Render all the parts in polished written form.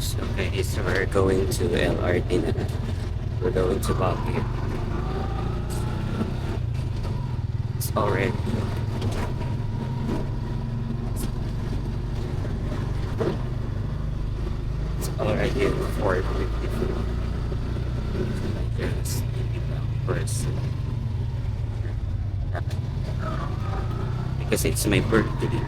So, okay, so we're going to LRT na. We're going to Baguio. It's already It's already 4:54. Yes, person. Because it's my birthday.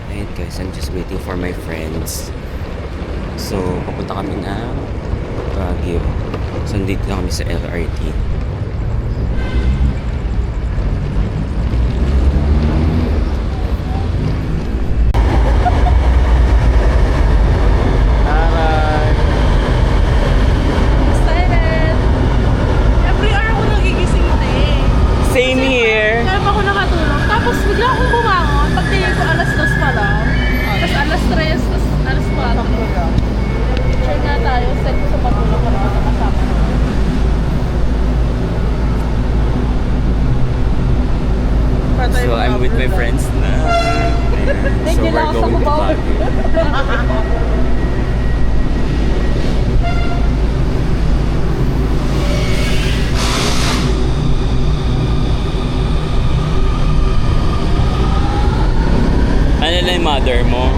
Ayun guys, I'm just waiting for my friends. So, papunta kami na Baguio. So, nandito na kami sa LRT. Excited! Every hour ako nagigising ito eh. Same here! Kaya pa ako nakatulog. Tapos bigla akong bumangon. Pagtingin ko alas 2 pa lang. Tapos alas 3, tapos alas 4. Try nga tayo. Set ko sa patulog ko na kasama. So, I'm with my friends na. Ayan. So, we're going to Baguio. Ano na yung mother mo?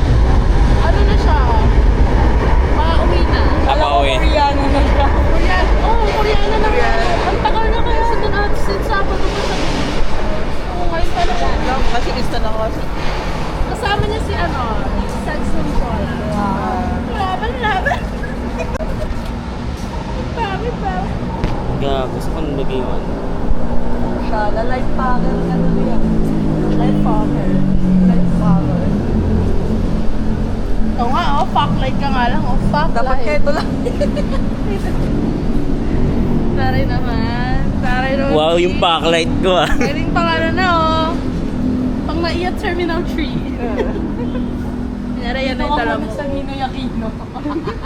Ano na siya? Pauwi na. Pauwi. Koreano na siya. Koreano? Oo, Koreano na siya. Ang tagal na kaya sa doon at since Sabado pa sa Oo, ngayon pa lang. Kasi gusto na ko. Kasama niya si ano, si Saxon Cola. Laban. Pami pa. Gago, gusto ko nalagay yun. Siya, life packer ka na yan. Life Power. Life power. Oo nga, oh, fuck light ka nga lang. Oh, fuck Dapat light. kayo ito lang. Taray naman. Taray naman. Wow, yung backlight ko ah. Galing pangalan na oh. Pang naiya Terminal 3. Kunyari yan na yung tala mo. Sa Ninoy Aquino.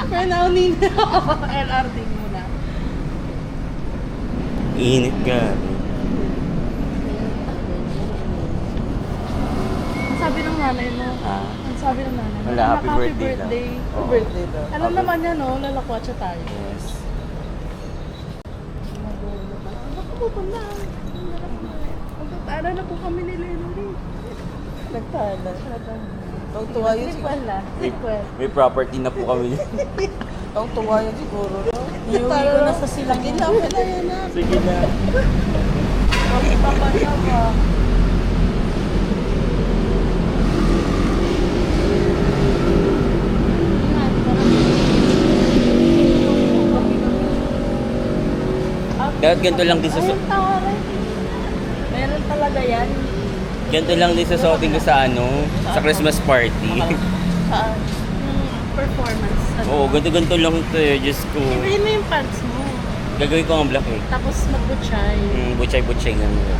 Pero naunin na ako. LRT muna. Init ka. Ang sabi ng nanay mo. Ah. Ang sabi ng nanay mo. Wala, happy Happy birthday daw. birthday. Oo. Birthday daw. Alam naman niya no, lalakwatsa tayo. Yes. Ako po na. Magtatara na po kami ni Lenny. Nagtala. Ang tuwa yun siguro. Sequel na. Sequel. May property na po kami. Ang tuwa yun siguro. Iuwi ko na sa silang. Ginawa na yan na. Sige na. Ang papasama. Dapat ganito lang din sa Ayun, tawaran. Meron talaga yan. ganito lang din sa suotin ko sa ano, sa Christmas party. Saan? Performance. Oo, ganito lang to eh, Diyos ko. Ibahin mo yung pants mo. Gagawin ko ang black eh. Tapos magbutchay. Butchay-butchay nga nila.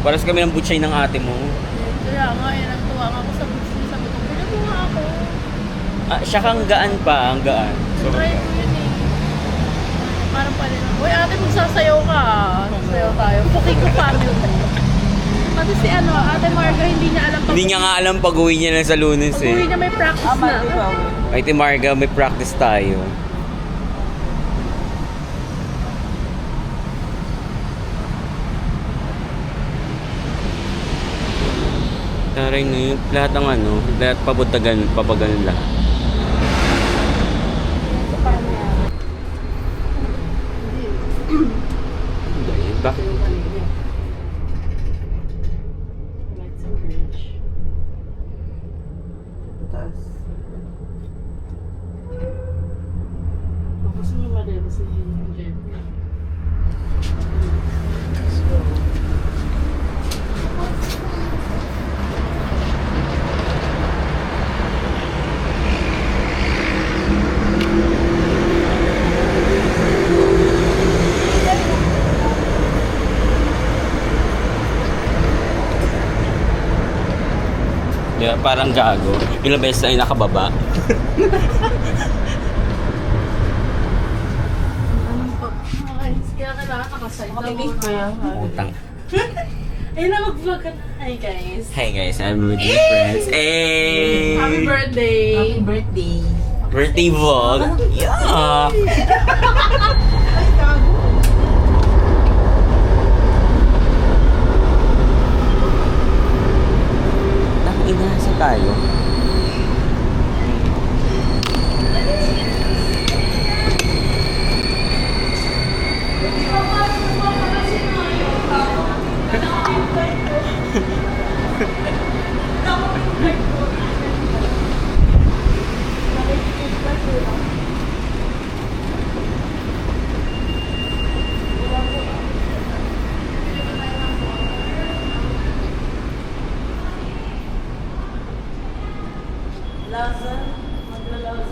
Paras kami ng butchay ng ate mo. Kaya nga, yan ang tuwa nga ako sa butchay. Sabi ko, pwede mo nga ako. Ah, siya kang gaan pa, ang gaan. So, Try ko yun eh. Parang pwede na. Uy ate, magsasayaw ka. Sayaw tayo. Puki ko family. Pati si ano, ate Marga, hindi niya alam hindi niya nga alam pag-uwi niya na sa Lunes Pag-uwi eh. niya may practice na. Ay, Ate Marga, may practice tayo. Taray na yun. Lahat ng ano, lahat papaganon lahat. Dahil ba? Taas. Gusto niyo madali sa yung jet. Di ba? Parang gago. Ilang beses na yung nakababa. Okay, kaya kailangan nakaside na Makinig ko yan. Utang. Ayun na, mag-vlog ka na. Hi guys. Hey guys, I'm with my friends. Hey! Happy birthday. Happy birthday. Birthday vlog. Yeah! Inasa tayo.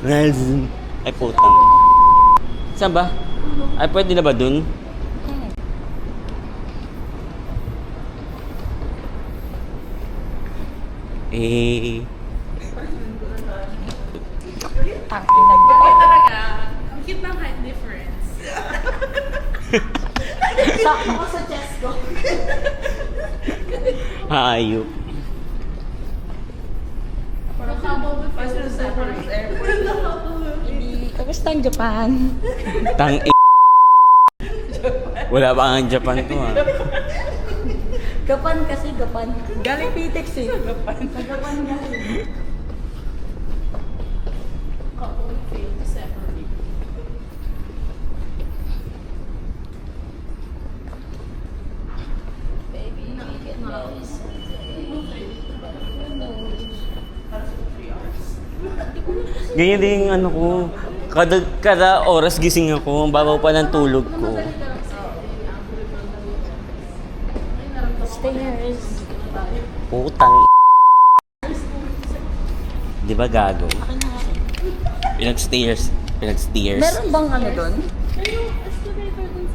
Nelson. Ay, putang. Saan ba? Ay, pwede na ba dun? Eh... Bakit talaga? Ang cute ng height difference. Sakto ko sa chest ko. Hayop. Parang habang with first Hindi. Kamusta ang Japan? Tang Wala pa ang Japan to ah. Gapan kasi, gapan. Galing Pitex eh. Gapan. Gapan kasi. couple fail to separate. Ganyan din yung ano ko. Kada oras gising ako, ang babaw pa ng tulog ko. Stairs. Putang Di ba gago? Pinag-stairs. Meron bang ano doon?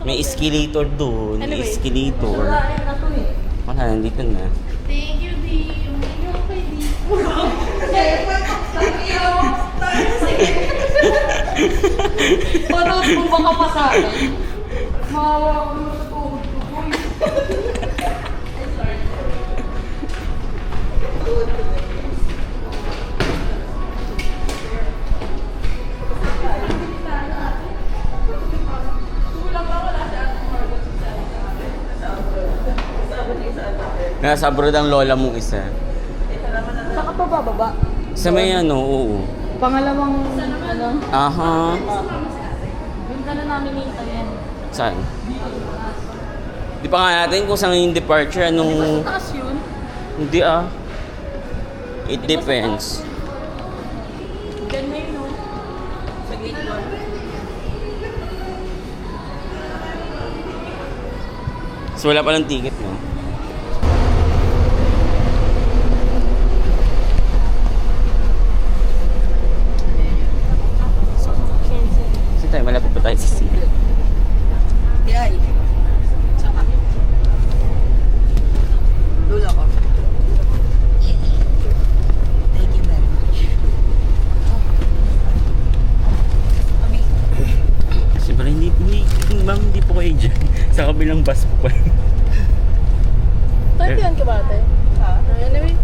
May escalator doon. May escalator. Wala rin na to eh. Wala, nandito na. Thank you, D. Umiiyak ako kay D. Panood mo baka pa sa akin. Mawawa ko na sa tuhod ko. Nasa abroad ang lola mong isa. Saka pa bababa. Sa may ano, oo. Pangalawang ano. Aha. Yung ka na namin hintayin. Saan? Di pa nga natin kung saan yung departure, anong... Sa taas yun. Hindi ah. It depends. Diyan na yun, no? Sa gate 1. So wala pa ng ticket, no? Kasi tayo, malapit pa tayo sa city. Yay. Saka. Lula ko. Thank you very much. Siyempre, hindi po kayo dyan. Sa kabilang bus po pa. Tayo yan ka ba ate? Anyway.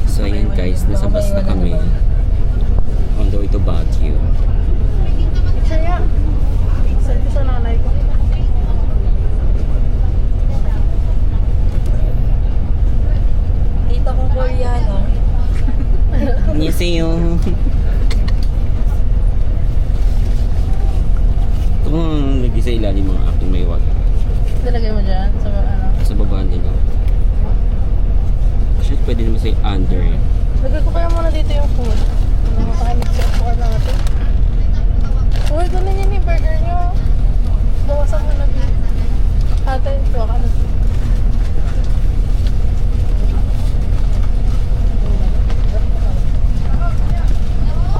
So ayan guys, nasa bus na kami. On the way to Baguio. Saya. Send ko sa nanay ko. Annyeonghaseyo. Ito kung lagi sa ilalim mga aking may wag. Nilagay mo dyan sa ano. Sa baba nila. Actually, pwede naman sa under eh. Lagay ko kaya muna dito yung food. Makakamit sa food natin. Uy, ganun yun yung burger nyo. Bawasan mo na dito. Ate, tuwa ka na.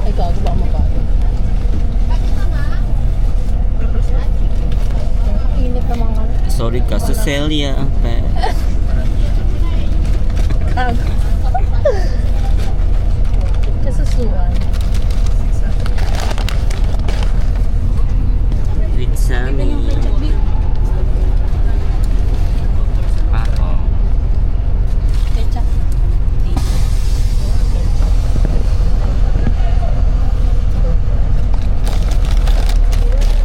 Ay, gago ba mapagod? Init naman ka. Sorry ka, Cecilia. Gago. Kasusuan. Ritsami. Ako. Ketchup.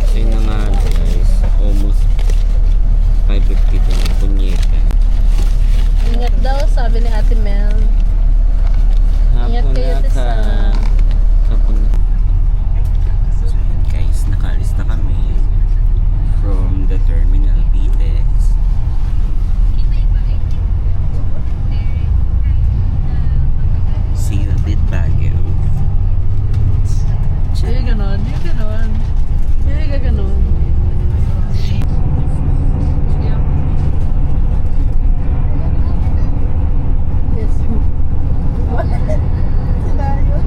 So yun na nga guys. Almost 5 people na punyeta. Ingat daw, sabi ni Ate Mel. Ingat Hapon kayo na sa... ka. Hapon na. So yun guys, nakaalis na kami from the terminal PTEX. See you a bit Baguio. Yung ganon, yung ganon. Yung ganon. Yes. Sila yun?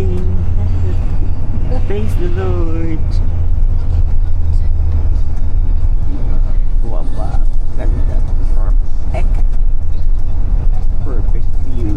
birthday. Praise the Lord. Wapa. Ganda. Perfect. Perfect view.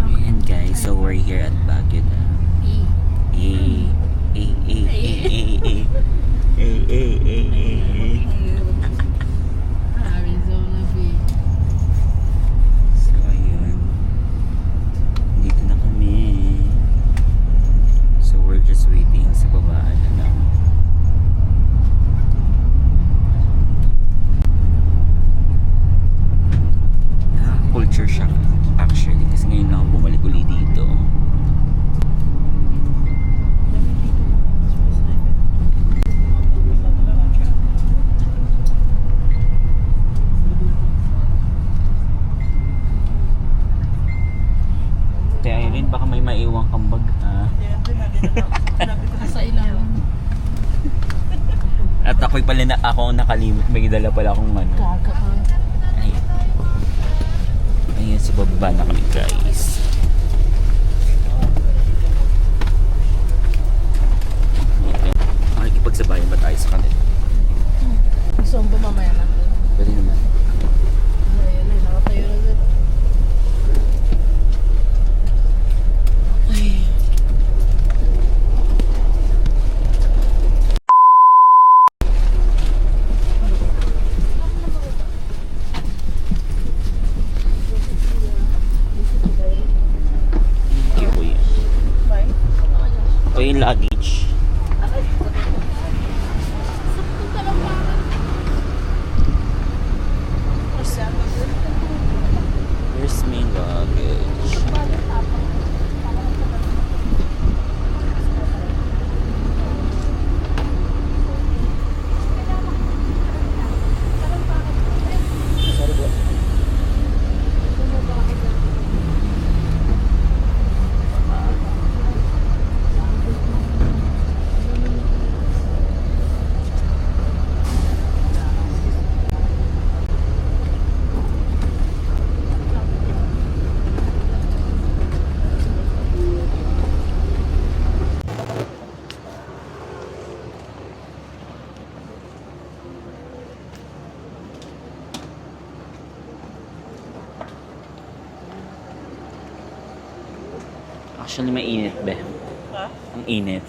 Ayan guys, so we're here at Baguio na. Arizona Beach. So ayun. Dito na kami. So we're just waiting sa babaan na lang. Culture shock actually kasi ngayon lang ako bumalik uli dito. Kaya Irene, baka may maiwang kang bag ha. Sa ilalim. At ako'y pala na ako ang nakalimot, may dala pala akong ano. Gaga ka. Ayun. Ayun, sa baba na kami guys. Makikipagsabayan ba tayo sa kanila? Gusto mo ba mamaya natin? Pwede naman. Ayun ay, nakatayo na dito. Ay. Thank you kuya. Ito yung luggage. Here's my luggage. Actually, mainit be. Ha? Ang init.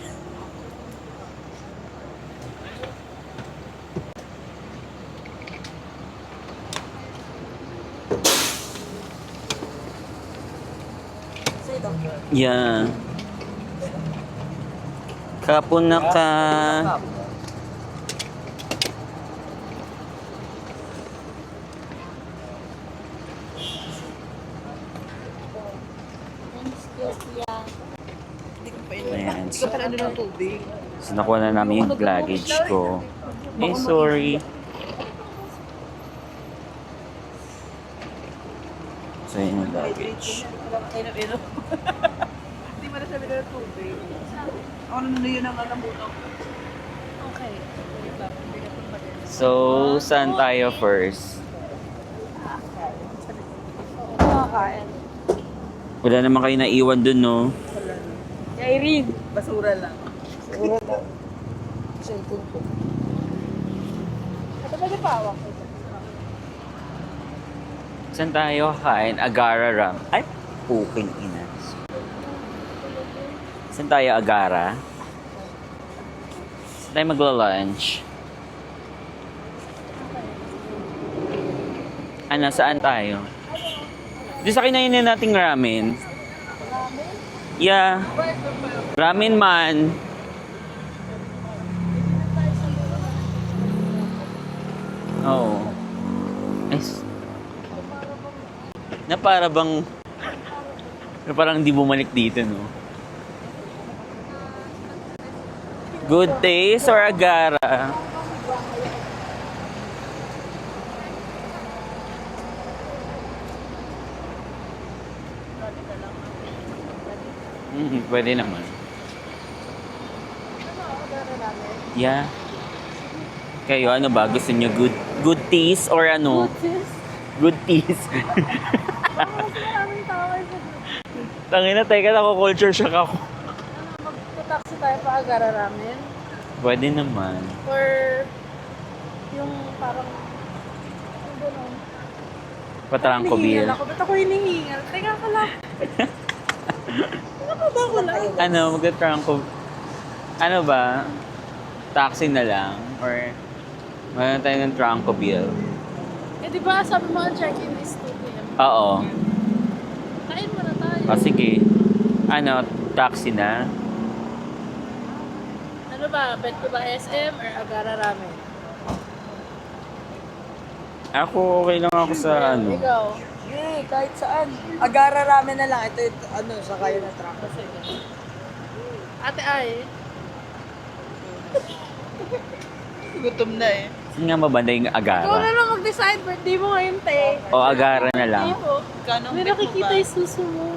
Yeah. Kapon na ka. Ayan. Hindi ka pala ano ng tubig. So, nakuha na namin yung luggage ko. Eh, sorry. So, yun yung luggage. Ino-ino. Hindi mo na sabi ng tubig. Ano na yun ang alam mo to? Okay. So, saan tayo first? Nakakain. Wala naman kayo naiwan dun, no? Irene! Basura lang. Basura lang. Cellphone ko. Ito ba di pa awak ko? Saan tayo kakain? Agara Ram. Ay, puking ina. Saan tayo Agara? Saan tayo magla-lunch? Ano, saan tayo? Di sa kinainin nating ramen. Yeah. Ramen man. Oo. Na para bang... Na parang hindi bumalik dito, no? Good Taste or Agara? Pwede naman. Yeah. Kayo, ano ba? Gusto nyo good taste or ano? Good taste. Maraming tao ay Tangina, teka, nako-culture shock ako. magta-taxi tayo pa Agara Ramen. Pwede naman. Or yung parang yung gano'n. Patrangko beer. Hinihingal ako. Ba't ako hinihingal? Teka ka lang. Ano ba ko lang? Ano, mag-trangko. Ano ba? Taxi na lang? Or mayroon tayo ng trangko bill? Eh di ba sabi mo ang check-in is 2 p.m. Oo. Kain mo na tayo. O sige. Ano, taxi na? Ano ba? Bet ko ba SM or Agara Ramen? Ako, okay lang ako sa ano. Ikaw. Eh, kahit saan. Agara ramen na lang. Ito, ano, sa kayo na truck. Ate Ay. Gutom na eh. Saan nga mabanda yung Ikaw na Agara? lang mag-decide. Birthday mo ngayon, te. O Agara na lang? Hindi ko. Hindi nakikita yung suso mo.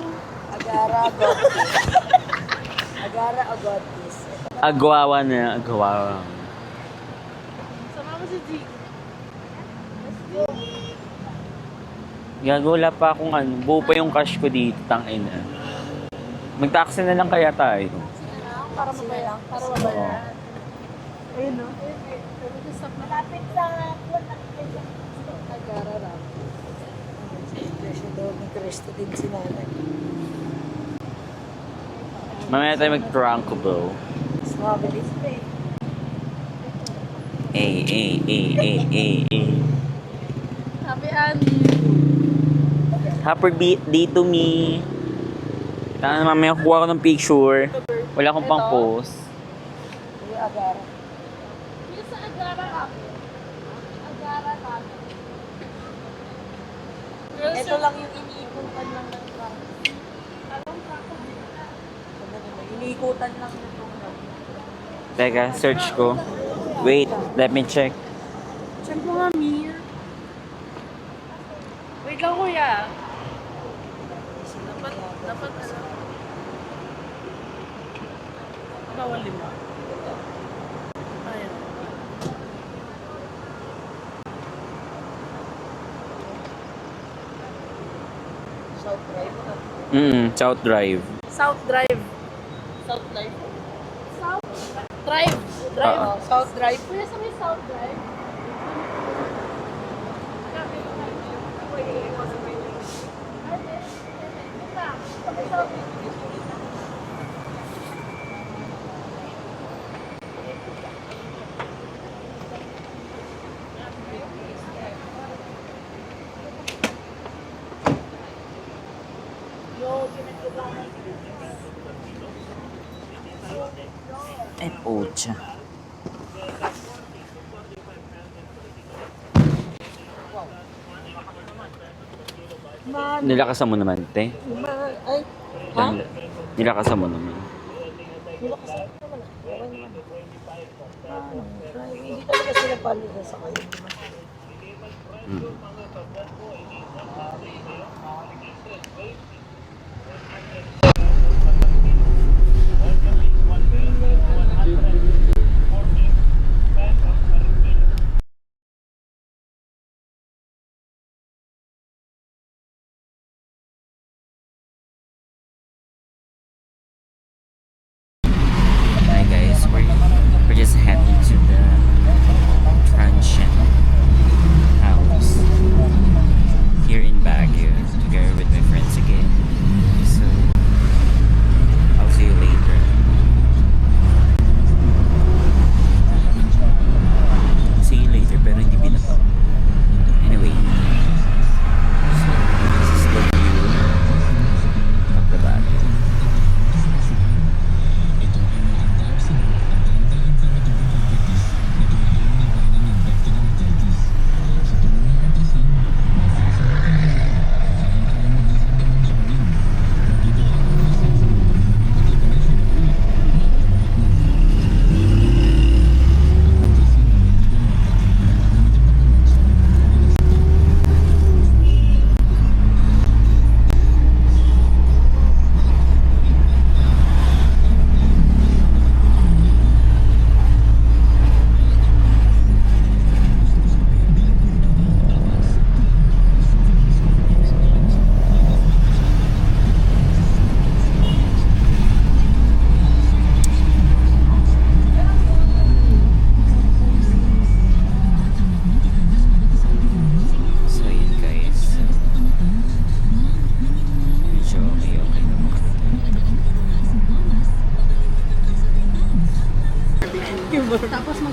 Agara Agotis. Agara Agotis. Agwawa na, agwawa. Sama mo si G. Gago, wala pa akong ano. Buo pa yung cash ko dito, tangina. Mag-taxi na lang kaya tayo. Para mabayaran. Para mabayaran. Ayun no? Malapit sa Agara Ramen. Presyo daw ni Cristo din si nanay. Mamaya tayo mag-trangko, bro. Mas mabilis pa eh. Happy Andy. Happy birthday to me. Tanga na mamaya kuha ko ng picture. Wala akong pang post. Yung Agara. Yung sa Agara Ramen. Agara Ramen. Ito lang yung iniikutan lang ng truck. Anong truck? Iniikutan lang yung truck. Teka, search ko. Wait, let me check. Check mo nga, Mir. Wait lang, kuya. Dapat ano. Bawal 5. Ayan. South Drive. South Drive. South Drive. South Drive. South Drive. Drive. Ah. South Drive. Kuya, sa may South Drive. Ay, pucha. Nilakasan mo naman, te. Ay, ha? Nilakasan mo naman. Nilakasan ko naman. Okay naman. Hindi talaga sila palila sa kayo. Hmm. Hi guys, we're just heading to the Transient house.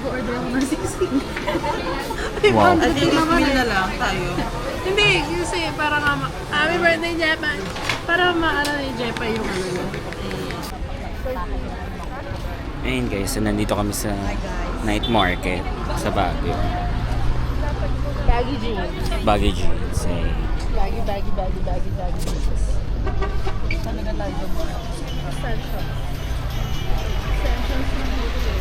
Mag-order ako ng 16. Wow. At i-meal na lang tayo. Hindi, kasi para nga happy birthday, Jepa. Para maano ni Jepa yung ano yun. Ayun guys, so nandito kami sa night market sa Baguio. Baggy jeans. Baguio jeans. Eh. Baggy jeans. Saan na tayo doon? Essentials. Essentials na hotel.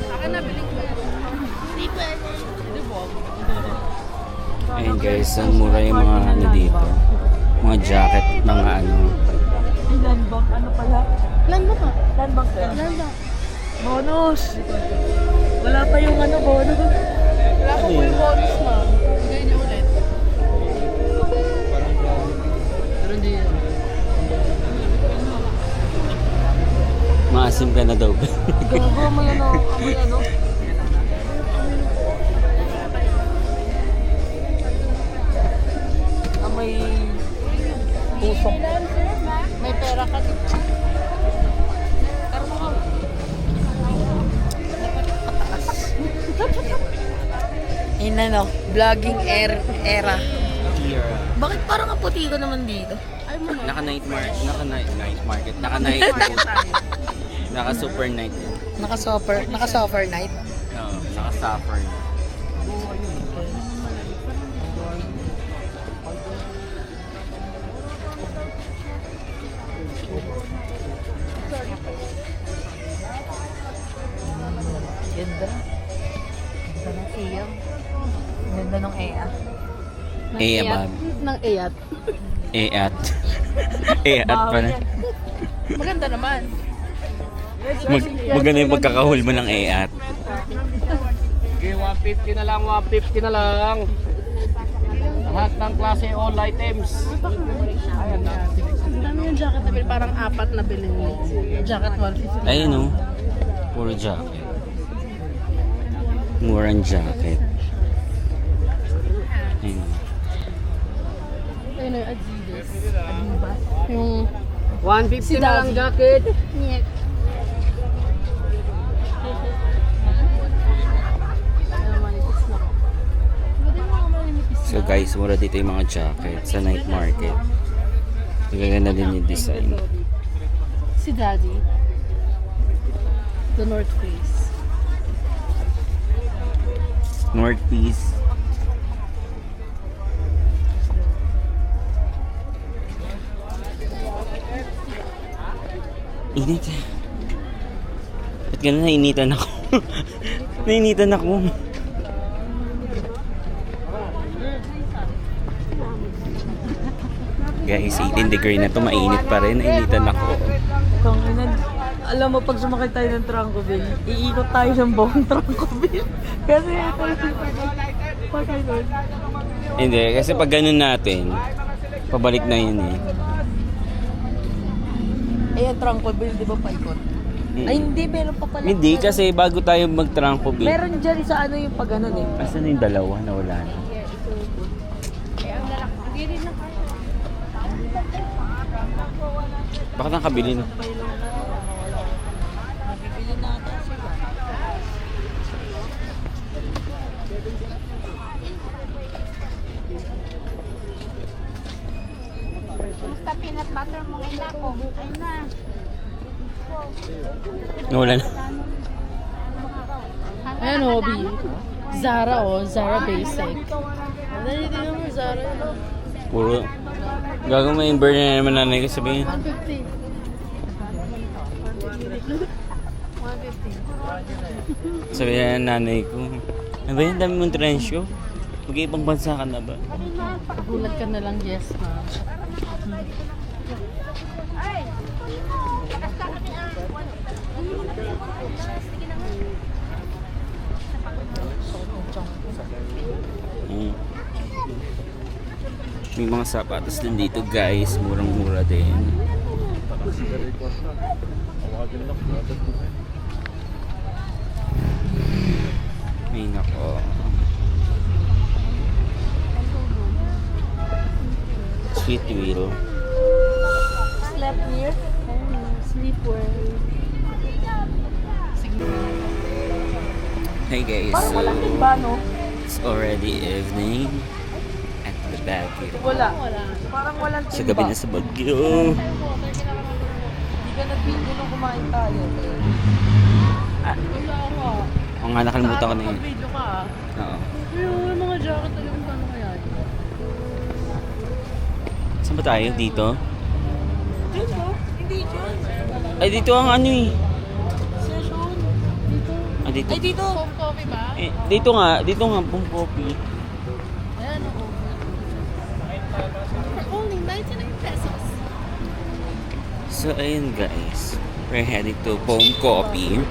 Akin na, biling ko yan. Hindi pwede. Hindi po. Ayun guys, ang mura yung mga ano dito. Mga jacket, mga ano. Landbank, ano pala? Landbank ka? Landbank ka? Landbank. Bonus! Wala pa yung ano, bonus. Wala ko po yung bonus na. Bigay niyo ulit. Pero hindi yan. Maasim ka na daw. Gago, may ano, may ano. May pusok. May pera ka dito. In ano, vlogging era. Bakit parang ang puti ko naman dito? Ay mo na. Naka night market. Naka night Naka super night. Naka-suffer night. Oo, naka suffer. Ganda. Ganda ng siyang. Ganda ng EA. Bab. Ng iyat. Eat. Eat pa na. Maganda naman. Maganda yung pagkakahul mo ng eat. Okay, 150 na lang, 150 na lang. Lahat ng klase all items. Ayan na. Ang dami yung jacket na bilhin. Parang 4 na bilhin mo. Jacket 150. Ayun o. Puro jacket. Murang jacket. Ayun. Ayun na yung Adidas. Adidas. Yung 150 na lang jacket. Nyek. So guys, mura dito yung mga jacket sa night market. Magaganda din yung design. Si Daddy. The North Face. North Face. Init. Ba't gano'n nainitan ako? Nainitan ako. Guys, 18 degree na to, mainit pa rin. Nainitan ako. Kung alam mo, pag sumakay tayo ng Trancoville, iikot tayo ng buong Trancoville. Kasi ito pagay doon. Hindi, kasi pag ganun natin, pabalik na yun eh. Ayan, Trancoville, di ba paikot? Ay, hindi, meron pa pala. Hindi, kasi bago tayo mag-Trancoville. Meron dyan sa ano yung pag ganun eh. Asan na yung dalawa na wala na? Bakit nakabili na? Bibili natin sila. Basta peanut butter mo ngayon ako. Ayun na. Wala na. Ayan o, B. Zara o. Zara Basic. Dali, tingnan mo, Zara. Puro. Gagawin mo yung burn na naman nanay ko sabihin. 150. 150. Sabihin na nanay ko. Ano ba yan? Dami mong trench ko? Mag-iibang bansa ka na ba? Gulat ka na lang, yes, ma. Mm. May mga sapatos din dito guys. Murang-mura din. Ay nako. Sweet wheel. Slept near. Sleepwear. Hey guys, Parang so walang ba, no? it's already evening at the Baguio. Wala. Wala. Parang walang Sa timba. gabi na sa Baguio. Hindi ka nag-video nung kumain tayo. Wala ako. Oo nga, nakalimutan ko na yun. Video ka ah. Oo. Yung mga jacket talagang paano kaya? Saan ba tayo? Dito? Dito? Hindi dyan. Ay, dito ang ano eh. Session. Dito. Ah, dito. Ay, dito. Home coffee ba? Eh, dito nga, pong coffee. Ayan ako. For only 99 pesos. So, ayun guys. We're heading to Foam Coffee.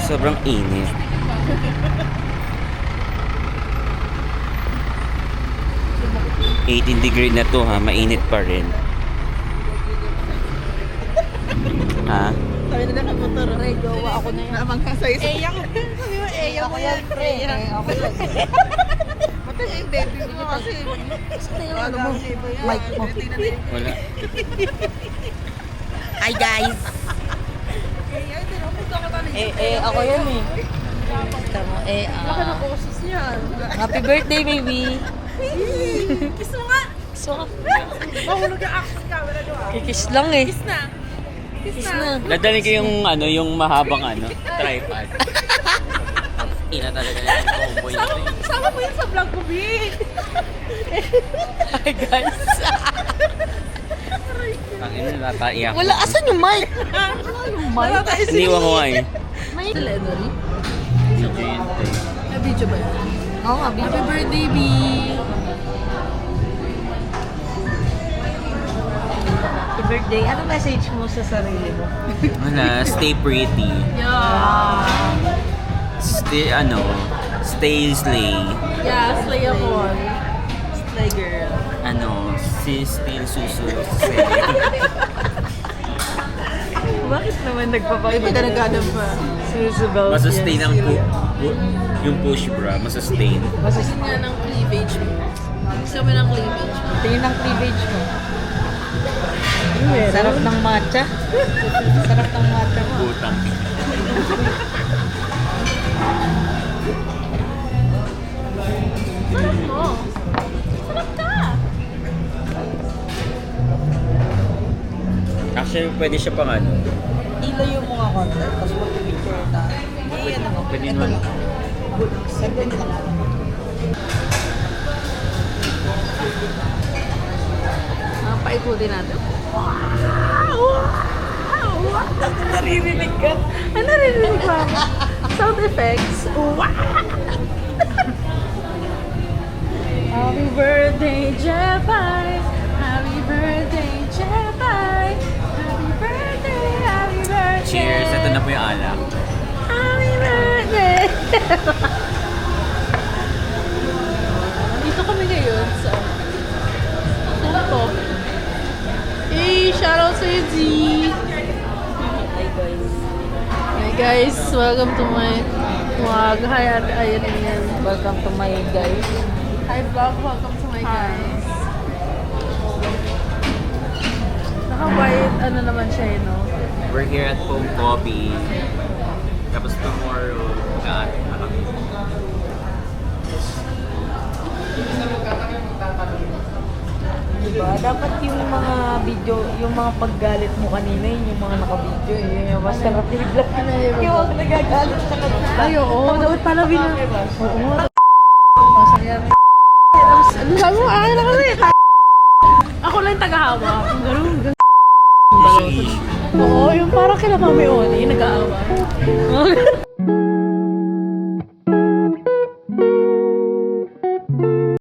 Sobrang init. $18 na to ha, mainit pa rin. Ha? Sabi na nakamotor. Pre, jowa ako na yan. Namang kasay-say. Eya ko. Sabi mo, Eya Ako yan, pre. Ako yan. Ba't yung baby mo kasi? Ano mo? Mic mo. Wala. Hi guys! Ako yan eh. Basta mo, Laki na boses niya. Happy birthday, baby! Kiss mo nga. So, Mahulog yung action camera doon ah. kikis lang eh. Kiss na. Kiss na. Dadalhin ko yung mahabang tripod. Ina talaga na yung cowboy na to eh. Sama mo yun sa vlog ko, B. Hi guys! Ang ina, nataiyak. Wala, asan yung mic? Wala yung mic. Iniwan ko nga eh. May Lenori. Video yun tayo. May video ba yun? Oo nga, baby. Happy birthday, B. Happy birthday. Ano message mo sa sarili mo? Wala, stay pretty. Yeah. Stay slay. Yeah, slay ako. Slay girl. Still susu. Bakit naman nagpapakita ka naghanap pa? Susubal. Masustain ang yung push bra, masustain. Gusto nga ng cleavage mo. Gusto mo ng cleavage mo. Tingin ng cleavage mo. Sarap ng matcha. Sarap ng matcha mo. Butang. Sarap mo. Sarap ka. Actually, pwede siya pang ano. Ilayo mo nga konti, tapos mag-picture na. Ano mo? Pwede Ito naman. lang. Saglit lang. Paikutin natin. Naririnig ka. Ano narinig ko? Sound effects. Happy birthday, Jepay. Happy birthday, Jepay. Happy birthday, happy birthday. Cheers! Ito na po yung alak. Happy birthday. Dito kami ngayon sa Tuto. Hey, shoutout sa Z. Hi guys. Hey guys, welcome to my vlog. Hi ate, ayan yan. Welcome to my guys. Hi vlog, welcome to my guys. Naka-white, ano naman siya eh, no? We're here at Foam Coffee. Tapos tomorrow, gaan na kami. Diba? Dapat yung mga video, yung mga paggalit mo kanina, yun yung mga naka-video eh. Yung masarap yung vlog. Yung mga nagagalit sa kanila. Ay, oo. Dapat pala Oo. Masaya. Tapos, ano sabi mo? Akin na kasi. Ako lang yung tagahawak. Ang ganun. Issue. Oo, yung parang kila Mami Oni, nag-aawa.